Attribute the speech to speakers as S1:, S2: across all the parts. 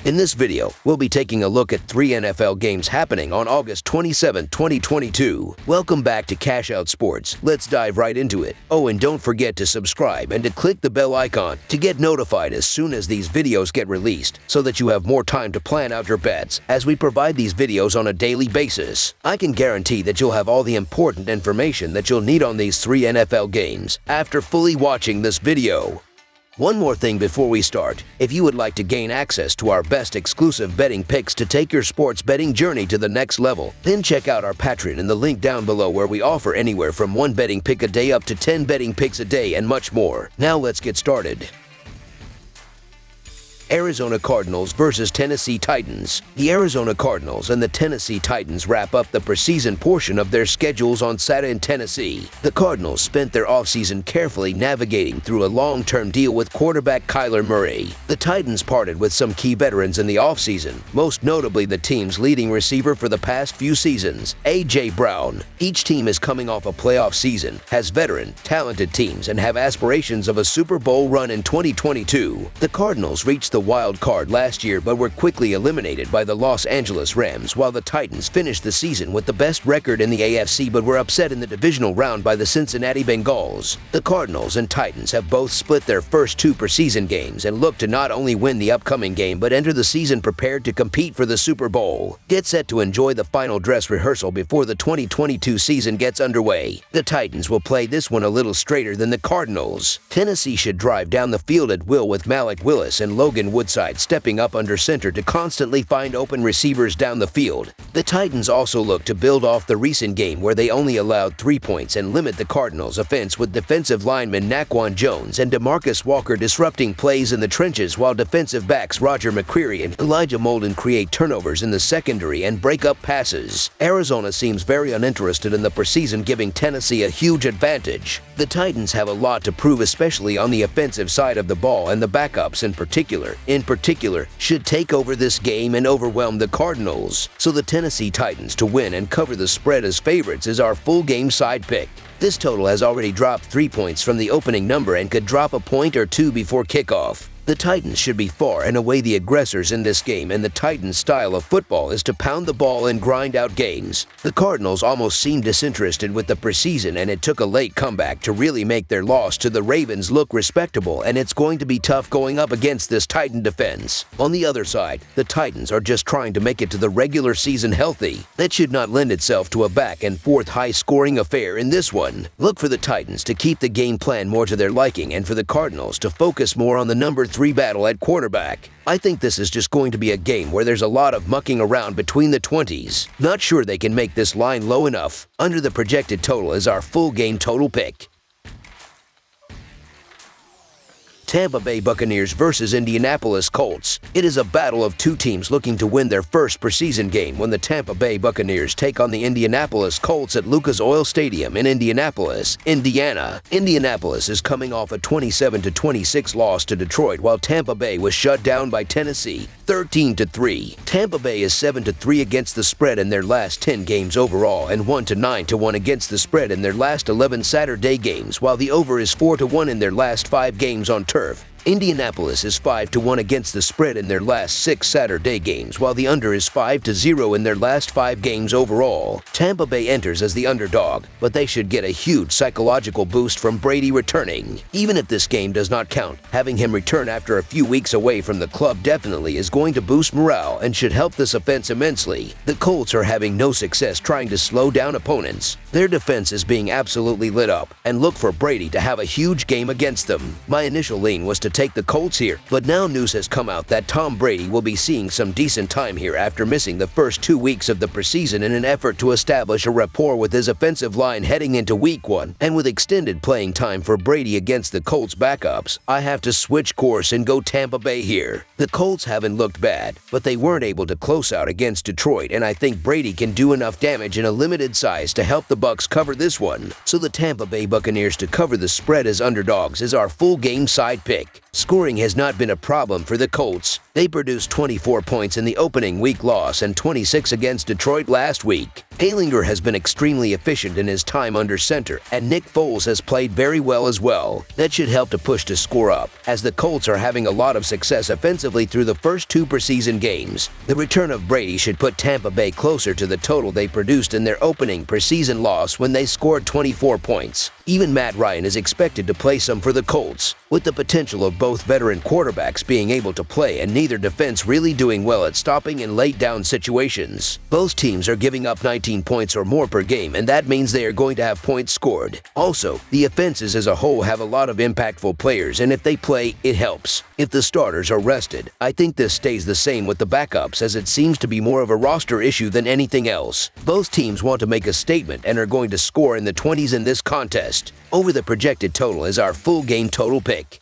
S1: In this video, we'll be taking a look at 3 NFL games happening on August 27, 2022. Welcome back to Cash Out Sports. Let's dive right into it. Oh, and don't forget to subscribe and to click the bell icon to get notified as soon as these videos get released so that you have more time to plan out your bets as we provide these videos on a daily basis. I can guarantee that you'll have all the important information that you'll need on these 3 NFL games after fully watching this video. One more thing before we start. If you would like to gain access to our best exclusive betting picks to take your sports betting journey to the next level, then check out our Patreon in the link down below where we offer anywhere from 1 betting pick a day up to 10 betting picks a day and much more. Now let's get started. Arizona Cardinals versus Tennessee Titans. The Arizona Cardinals and the Tennessee Titans wrap up the preseason portion of their schedules on Saturday in Tennessee. The Cardinals spent their offseason carefully navigating through a long-term deal with quarterback Kyler Murray. The Titans parted with some key veterans in the offseason, most notably the team's leading receiver for the past few seasons, A.J. Brown. Each team is coming off a playoff season, has veteran, talented teams, and have aspirations of a Super Bowl run in 2022. The Cardinals reached the wild card last year but were quickly eliminated by the Los Angeles Rams, while the Titans finished the season with the best record in the AFC but were upset in the divisional round by the Cincinnati Bengals. The Cardinals and Titans have both split their first 2 preseason games and look to not only win the upcoming game but enter the season prepared to compete for the Super Bowl. Get set to enjoy the final dress rehearsal before the 2022 season gets underway. The Titans will play this one a little straighter than the Cardinals. Tennessee should drive down the field at will with Malik Willis and Logan Woodside stepping up under center to constantly find open receivers down the field. The Titans also look to build off the recent game where they only allowed 3 points and limit the Cardinals' offense with defensive lineman Naquan Jones and DeMarcus Walker disrupting plays in the trenches while defensive backs Roger McCreary and Elijah Molden create turnovers in the secondary and break up passes. Arizona seems very uninterested in the preseason, giving Tennessee a huge advantage. The Titans have a lot to prove, especially on the offensive side of the ball, and the backups in particular, should take over this game and overwhelm the Cardinals. So the Tennessee Titans to win and cover the spread as favorites is our full game side pick. This total has already dropped 3 points from the opening number and could drop a point or 2 before kickoff. The Titans should be far and away the aggressors in this game, and the Titans' style of football is to pound the ball and grind out games. The Cardinals almost seemed disinterested with the preseason, and it took a late comeback to really make their loss to the Ravens look respectable, and it's going to be tough going up against this Titan defense. On the other side, the Titans are just trying to make it to the regular season healthy. That should not lend itself to a back-and-forth high-scoring affair in this one. Look for the Titans to keep the game plan more to their liking and for the Cardinals to focus more on the number 3 battle at quarterback. I think this is just going to be a game where there's a lot of mucking around between the 20s. Not sure they can make this line low enough. Under the projected total is our full game total pick. Tampa Bay Buccaneers versus Indianapolis Colts. It is a battle of 2 teams looking to win their first preseason game when the Tampa Bay Buccaneers take on the Indianapolis Colts at Lucas Oil Stadium in Indianapolis, Indiana. Indianapolis is coming off a 27-26 loss to Detroit, while Tampa Bay was shut down by Tennessee 13-3. Tampa Bay is 7-3 against the spread in their last 10 games overall and 1-9-1 against the spread in their last 11 Saturday games, while the over is 4-1 in their last 5 games on turf. Indianapolis is 5-1 against the spread in their last 6 Saturday games, while the under is 5-0 in their last 5 games overall. Tampa Bay enters as the underdog, but they should get a huge psychological boost from Brady returning. Even if this game does not count, having him return after a few weeks away from the club definitely is going to boost morale and should help this offense immensely. The Colts are having no success trying to slow down opponents. Their defense is being absolutely lit up, and look for Brady to have a huge game against them. My initial lean was to take the Colts here, but now news has come out that Tom Brady will be seeing some decent time here after missing the first 2 weeks of the preseason in an effort to establish a rapport with his offensive line heading into week 1, and with extended playing time for Brady against the Colts backups, I have to switch course and go Tampa Bay here. The Colts haven't looked bad, but they weren't able to close out against Detroit, and I think Brady can do enough damage in a limited size to help the Bucs cover this one. So the Tampa Bay Buccaneers to cover the spread as underdogs is our full game side pick. Scoring has not been a problem for the Colts. They produced 24 points in the opening week loss and 26 against Detroit last week. Halinger has been extremely efficient in his time under center, and Nick Foles has played very well as well. That should help to push the score up, as the Colts are having a lot of success offensively through the first 2 preseason games. The return of Brady should put Tampa Bay closer to the total they produced in their opening preseason loss when they scored 24 points. Even Matt Ryan is expected to play some for the Colts, with the potential of both veteran quarterbacks being able to play and neither defense really doing well at stopping in late down situations. Both teams are giving up 19 points or more per game, and that means they are going to have points scored. Also, the offenses as a whole have a lot of impactful players, and if they play, it helps. If the starters are rested, I think this stays the same with the backups, as it seems to be more of a roster issue than anything else. Both teams want to make a statement and are going to score in the 20s in this contest. Over the projected total is our full game total pick.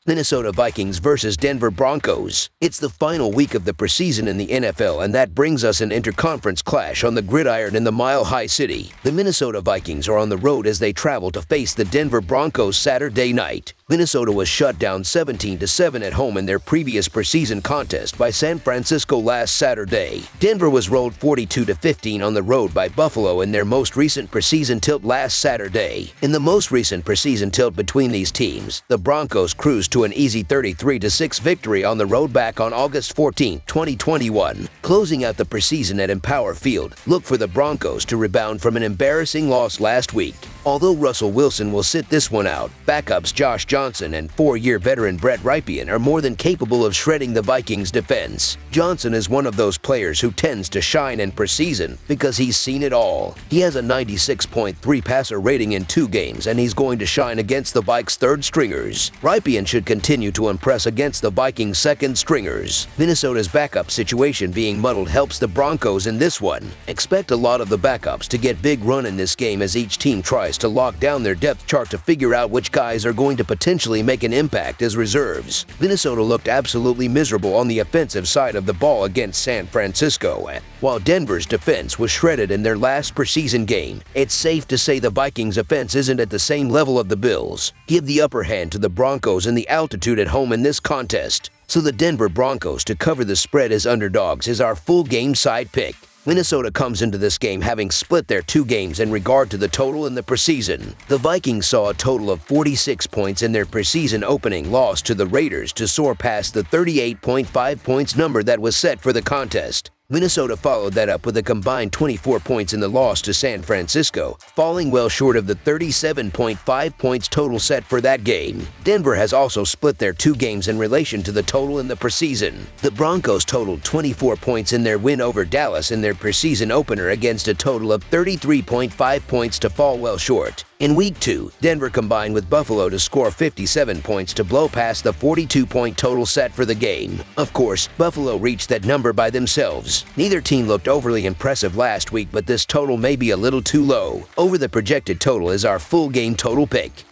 S1: Minnesota Vikings versus Denver Broncos. It's the final week of the preseason in the NFL, and that brings us an interconference clash on the gridiron in the Mile High City. The Minnesota Vikings are on the road as they travel to face the Denver Broncos Saturday night. Minnesota was shut down 17-7 at home in their previous preseason contest by San Francisco last Saturday. Denver was rolled 42-15 on the road by Buffalo in their most recent preseason tilt last Saturday. In the most recent preseason tilt between these teams, the Broncos cruised to an easy 33-6 victory on the road back on August 14, 2021. Closing out the preseason at Empower Field, look for the Broncos to rebound from an embarrassing loss last week. Although Russell Wilson will sit this one out, backups Josh Johnson and 4-year veteran Brett Rypien are more than capable of shredding the Vikings' defense. Johnson is one of those players who tends to shine in preseason because he's seen it all. He has a 96.3 passer rating in 2 games, and he's going to shine against the Vikes' third stringers. Rypien should continue to impress against the Vikings' second stringers. Minnesota's backup situation being muddled helps the Broncos in this one. Expect a lot of the backups to get big run in this game as each team tries to lock down their depth chart to figure out which guys are going to potentially make an impact as reserves. Minnesota looked absolutely miserable on the offensive side of the ball against San Francisco, while Denver's defense was shredded in their last preseason game. It's safe to say the Vikings' offense isn't at the same level of the Bills. Give the upper hand to the Broncos in the altitude at home in this contest. So the Denver Broncos to cover the spread as underdogs is our full game side pick. Minnesota comes into this game having split their 2 games in regard to the total in the preseason. The Vikings saw a total of 46 points in their preseason opening loss to the Raiders to soar past the 38.5 points number that was set for the contest. Minnesota followed that up with a combined 24 points in the loss to San Francisco, falling well short of the 37.5 points total set for that game. Denver has also split their 2 games in relation to the total in the preseason. The Broncos totaled 24 points in their win over Dallas in their preseason opener against a total of 33.5 points to fall well short. In Week 2, Denver combined with Buffalo to score 57 points to blow past the 42-point total set for the game. Of course, Buffalo reached that number by themselves. Neither team looked overly impressive last week, but this total may be a little too low. Over the projected total is our full game total pick.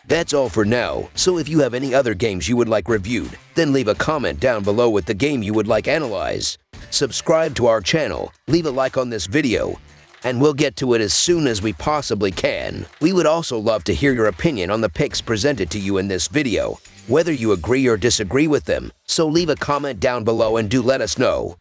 S1: That's all for now, so if you have any other games you would like reviewed, then leave a comment down below with the game you would like analyzed. Subscribe to our channel, leave a like on this video, and we'll get to it as soon as we possibly can. We would also love to hear your opinion on the picks presented to you in this video, whether you agree or disagree with them, so leave a comment down below and do let us know.